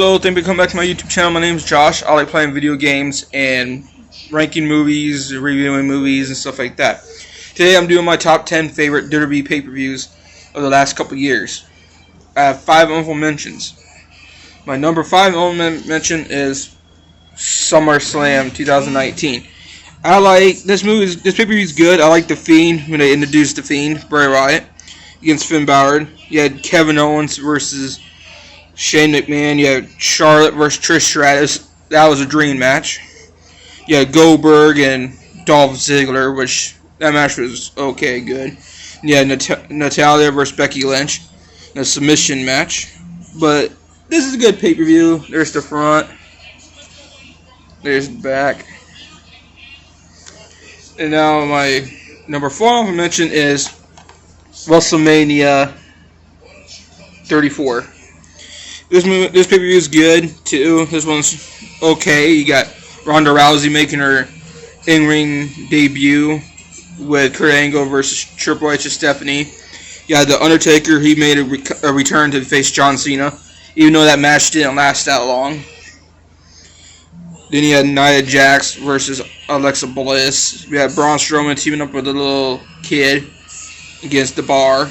Hello, thank you for coming back to my YouTube channel. My name is Josh. I like playing video games and ranking movies, reviewing movies, and stuff like that. Today I'm doing my top 10 favorite WWE pay-per-views of the last couple years. I have 5 honorable mentions. My number 5 honorable mention is SummerSlam 2019. I like this movie. This pay-per-view is good. I like The Fiend when they introduced The Fiend, Bray Wyatt, against Finn Balor. You had Kevin Owens versus Shane McMahon. You had Charlotte versus Trish Stratus. That was a dream match. You had Goldberg and Dolph Ziggler, which that match was okay, good. You had Natalia versus Becky Lynch, a submission match. But this is a good pay-per-view. There's the front. There's the back. And now my number 4 I'll mention is WrestleMania 34. This pay-per-view is good too. This one's okay. You got Ronda Rousey making her in-ring debut with Kurt Angle versus Triple H and Stephanie. You had The Undertaker. He made a return to face John Cena, even though that match didn't last that long. Then you had Nia Jax versus Alexa Bliss. You had Braun Strowman teaming up with a little kid against the Bar.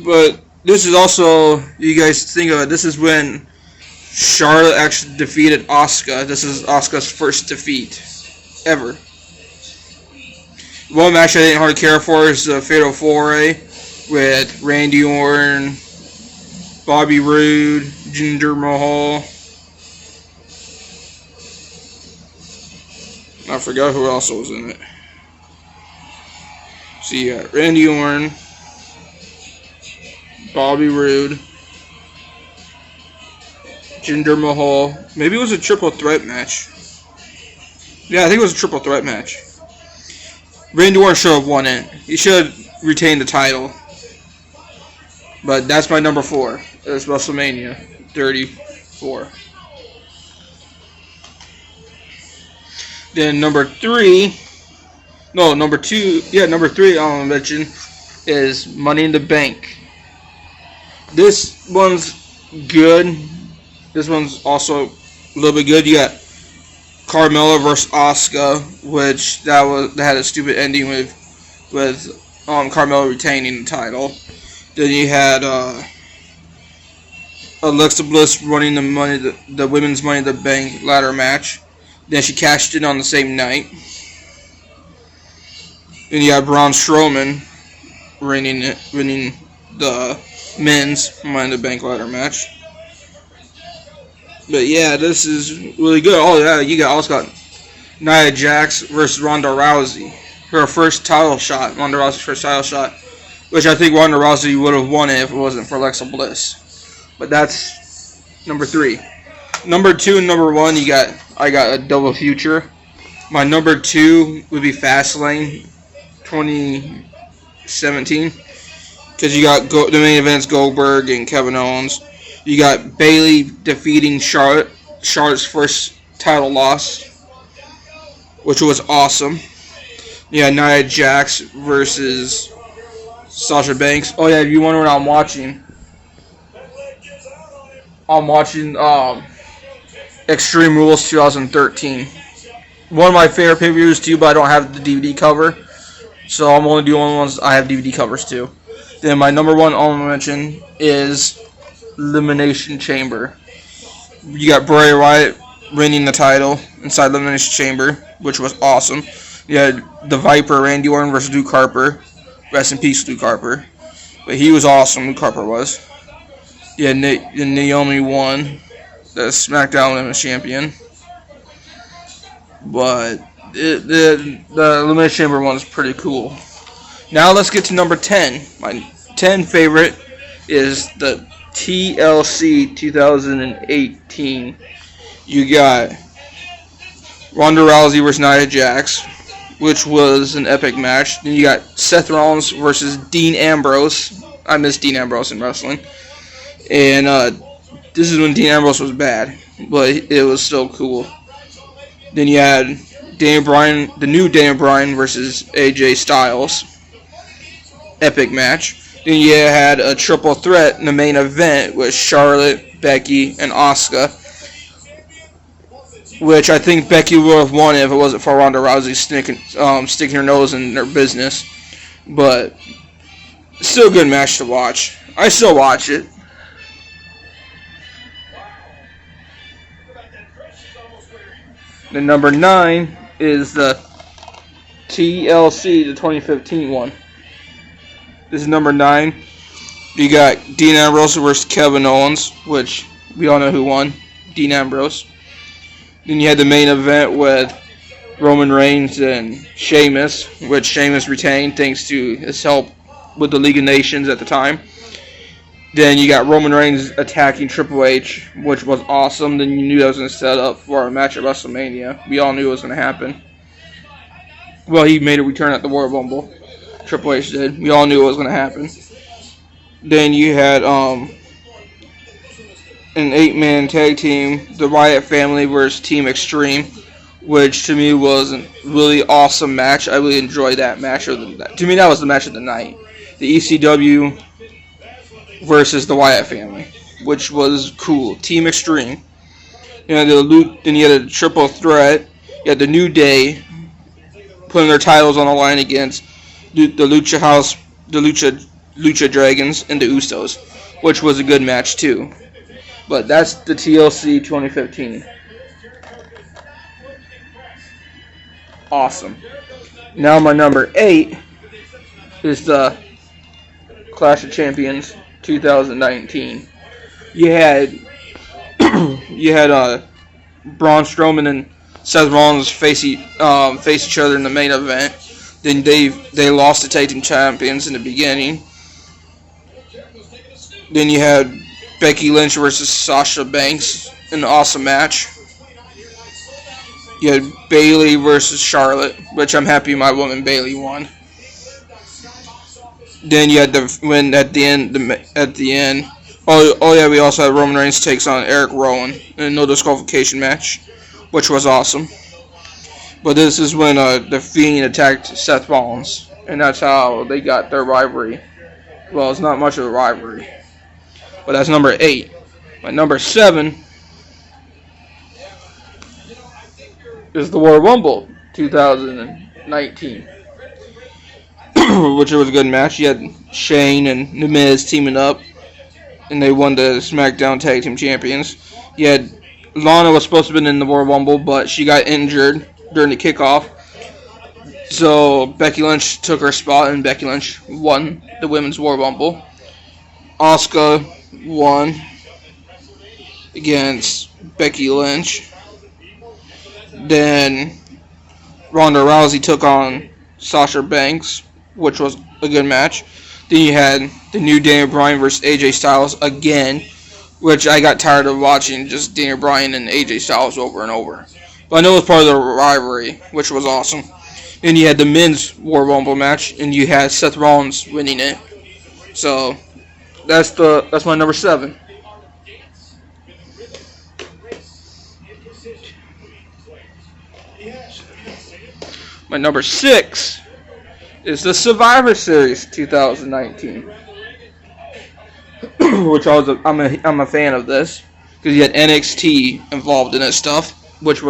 But this is also, you guys think of it, this is when Charlotte actually defeated Asuka. This is Asuka's first defeat ever. One match I didn't hardly care for is the Fatal 4-Way with Randy Orton, Bobby Roode, Jinder Mahal. I forgot who else was in it. So you got Randy Orton, Bobby Roode, Jinder Mahal. Maybe it was a triple threat match. Yeah, I think it was a triple threat match. Randy Orton should have won it. He should have retained the title. But that's my number 4. It's WrestleMania 34. Then number 3 I'll mention is Money in the Bank. This one's good. This one's also a little bit good. You got Carmella versus Asuka, which that had a stupid ending with Carmella retaining the title. Then you had Alexa Bliss running the women's Money in the Bank ladder match. Then she cashed in on the same night. Then you had Braun Strowman winning the men's Money in the Bank ladder match. But yeah, this is really good. Oh yeah, you also got Nia Jax versus Ronda Rousey. Her first title shot, Ronda Rousey's first title shot, which I think Ronda Rousey would have won it if it wasn't for Alexa Bliss. But that's number 3. Number 2 and number 1, I got a double feature. My number 2 would be Fastlane 2017, because you got the main events Goldberg and Kevin Owens. You got Bayley defeating Charlotte's first title loss, which was awesome. You got Nia Jax versus Sasha Banks. Oh yeah, if you wonder what I'm watching Extreme Rules 2013. One of my favorite pay-per-views too, but I don't have the DVD cover, so I'm only doing ones I have DVD covers too. Then my number 1 honorable mention is Elimination Chamber. You got Bray Wyatt winning the title inside Elimination Chamber, which was awesome. You had the Viper, Randy Orton versus Luke Harper. Rest in peace, Luke Harper. But he was awesome, Luke Harper was. You had Naomi won, the SmackDown Women's Champion. But the Elimination Chamber one is pretty cool. Now let's get to number 10. My 10 favorite is the TLC 2018. You got Ronda Rousey versus Nia Jax, which was an epic match. Then you got Seth Rollins versus Dean Ambrose. I miss Dean Ambrose in wrestling. And this is when Dean Ambrose was bad, but it was still cool. Then you had Daniel Bryan, the new Daniel Bryan versus AJ Styles. Epic match. Then you had a triple threat in the main event with Charlotte, Becky, and Asuka, which I think Becky would have won if it wasn't for Ronda Rousey sticking her nose in their business. But still a good match to watch. I still watch it. The number 9 is the TLC, the 2015 one. This is number 9. You got Dean Ambrose versus Kevin Owens, which we all know who won. Dean Ambrose. Then you had the main event with Roman Reigns and Sheamus, which Sheamus retained thanks to his help with the League of Nations at the time. Then you got Roman Reigns attacking Triple H, which was awesome. Then you knew that was going to set up for a match at WrestleMania. We all knew it was going to happen. Well, he made a return at the Royal Rumble. Triple H did. We all knew it was going to happen. Then you had an 8-man tag team, the Wyatt family versus Team Extreme, which to me was a really awesome match. I really enjoyed that match. To me, that was the match of the night. The ECW versus the Wyatt family, which was cool. Team Extreme. Then you had a triple threat. You had the New Day putting their titles on the line against the Lucha House, the Lucha Dragons, and the Usos, which was a good match too. But that's the TLC 2015. Awesome. Now my number 8 is the Clash of Champions 2019. You had Braun Strowman and Seth Rollins face each other in the main event. Then they lost to tag team champions in the beginning. Then you had Becky Lynch versus Sasha Banks in an awesome match. You had Bayley versus Charlotte, which I'm happy my woman Bayley won. Then you had the win at the end. Oh yeah, we also had Roman Reigns takes on Eric Rowan in a no disqualification match, which was awesome. But this is when the Fiend attacked Seth Rollins, and that's how they got their rivalry. Well, it's not much of a rivalry, but that's number 8. My number 7 is the Royal Rumble 2019. Which was a good match. You had Shane and The Miz teaming up, and they won the SmackDown Tag Team Champions. You had Lana was supposed to have been in the Royal Rumble, but she got injured during the kickoff. So Becky Lynch took her spot, and Becky Lynch won the Women's Royal Rumble. Asuka won against Becky Lynch. Then Ronda Rousey took on Sasha Banks, which was a good match. Then you had the new Daniel Bryan versus AJ Styles again, which I got tired of watching just Daniel Bryan and AJ Styles over and over. But I know it was part of the rivalry, which was awesome. Then you had the men's Royal Rumble match, and you had Seth Rollins winning it. So that's my number 7. My number 6 is the Survivor Series 2019, which I'm a fan of this because you had NXT involved in this stuff, which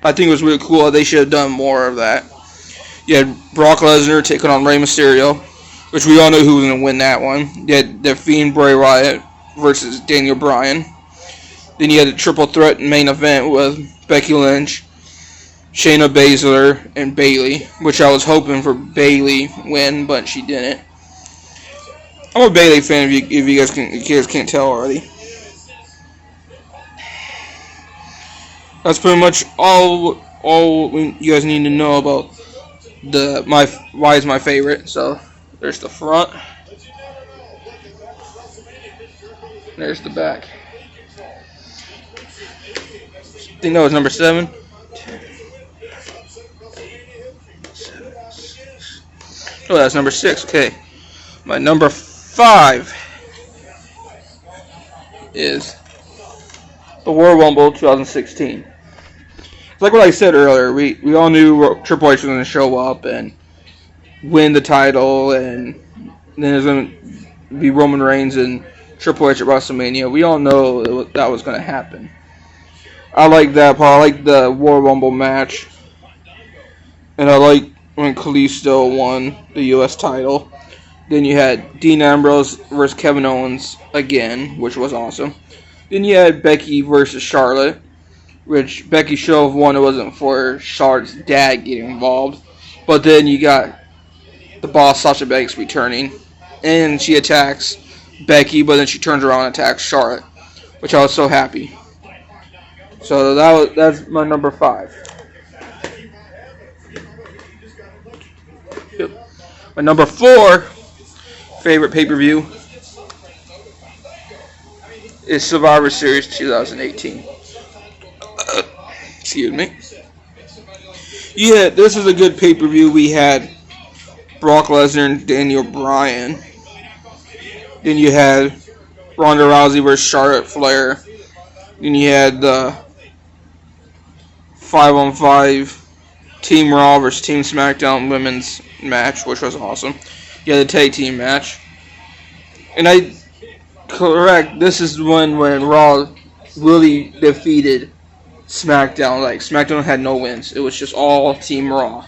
I think was really cool. They should have done more of that. You had Brock Lesnar taking on Rey Mysterio, which we all know who was going to win that one. You had the Fiend Bray Wyatt versus Daniel Bryan. Then you had a triple threat main event with Becky Lynch, Shayna Baszler, and Bayley, which I was hoping for Bayley win, but she didn't. I'm a Bayley fan if you guys can't tell already. That's pretty much all you guys need to know about why is my favorite. So there's the front, there's the back. I think that was number 7. Oh, that's number 6. Okay. My number 5 is the Royal Rumble 2016. It's like what I said earlier. We all knew Triple H was going to show up and win the title, and then there's going to be Roman Reigns and Triple H at WrestleMania. We all know that was going to happen. I like that part. I like the Royal Rumble match. And I like when Kalisto won the U.S. title. Then you had Dean Ambrose versus Kevin Owens again, which was awesome. Then you had Becky versus Charlotte, which Becky should have won. It wasn't for Charlotte's dad getting involved. But then you got the boss, Sasha Banks, returning. And she attacks Becky, but then she turns around and attacks Charlotte, which I was so happy. So that's my number 5. Yep. My number 4 favorite pay-per-view is Survivor Series 2018. Excuse me. Yeah, this is a good pay-per-view. We had Brock Lesnar and Daniel Bryan. Then you had Ronda Rousey versus Charlotte Flair. Then you had the 5-on-5 Team Raw versus Team SmackDown women's match, which was awesome. You had the tag team match. And this is when Raw really defeated SmackDown. Like, SmackDown had no wins. It was just all Team Raw.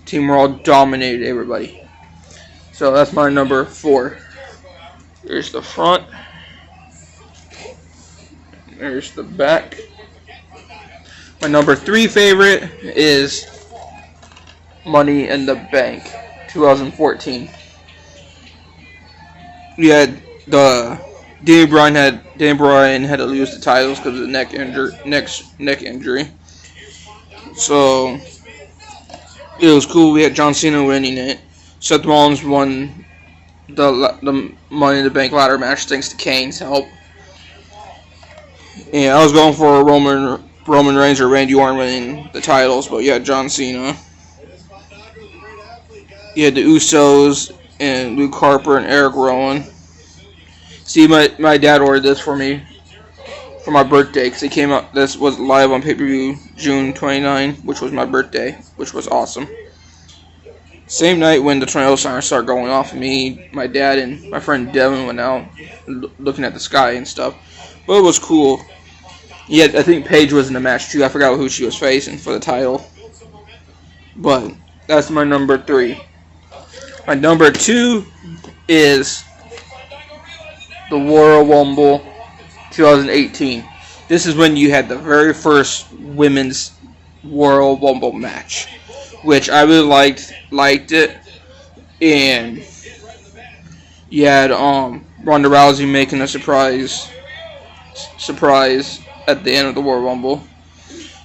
Team Raw dominated everybody. So that's my number 4. There's the front. There's the back. My number 3 favorite is Money in the Bank 2014. We had Daniel Bryan had to lose the titles because of the neck injury. So it was cool. We had John Cena winning it. Seth Rollins won the Money in the Bank ladder match thanks to Kane's help. And I was going for Roman Reigns or Randy Orton winning the titles, but you had John Cena. You had the Usos and Luke Harper and Eric Rowan. See, my dad ordered this for me for my birthday because it came out. This was live on pay-per-view June 29, which was my birthday, which was awesome. Same night when the tornado sirens started going off, me, my dad, and my friend Devin went out looking at the sky and stuff. But it was cool. Yeah, I think Paige was in the match too. I forgot who she was facing for the title. But that's my number 3. My number 2 is the Royal Rumble 2018. This is when you had the very first women's Royal Rumble match, which I really liked it. And you had Ronda Rousey making a surprise at the end of the Royal Rumble.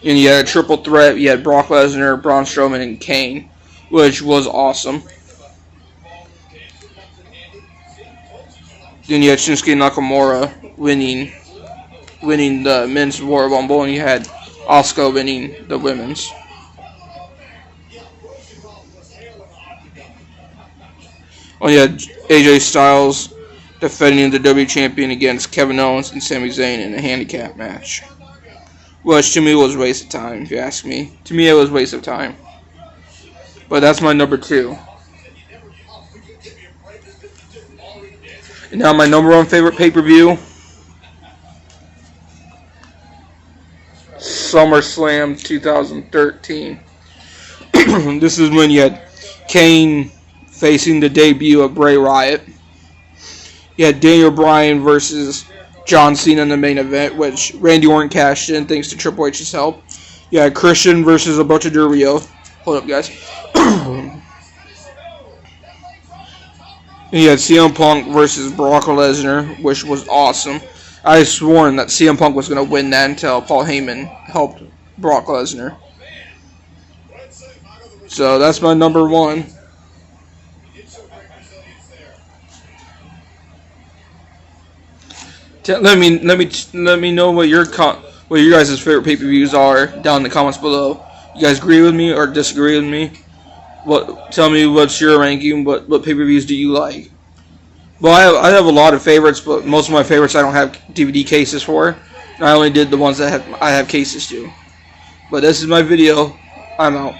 And you had a triple threat. You had Brock Lesnar, Braun Strowman, and Kane, which was awesome. Then you had Shinsuke Nakamura winning the men's Royal Rumble, and you had Asuka winning the women's. Oh, you had AJ Styles defending the WWE Champion against Kevin Owens and Sami Zayn in a handicap match. Which to me was a waste of time, if you ask me. To me, it was a waste of time. But that's my number 2. And now my number 1 favorite pay-per-view, SummerSlam 2013. This is when you had Kane facing the debut of Bray Wyatt. You had Daniel Bryan versus John Cena in the main event, which Randy Orton cashed in thanks to Triple H's help. You had Christian versus Alberto Del Rio. Hold up, guys. And you had CM Punk versus Brock Lesnar, which was awesome. I had sworn that CM Punk was going to win that until Paul Heyman helped Brock Lesnar. So that's my number 1. Let me know what your guys' favorite pay-per-views are down in the comments below. You guys agree with me or disagree with me? Tell me what's your ranking. What pay-per-views do you like? Well, I have a lot of favorites, but most of my favorites I don't have DVD cases for. I only did the ones that I have cases to. But this is my video. I'm out.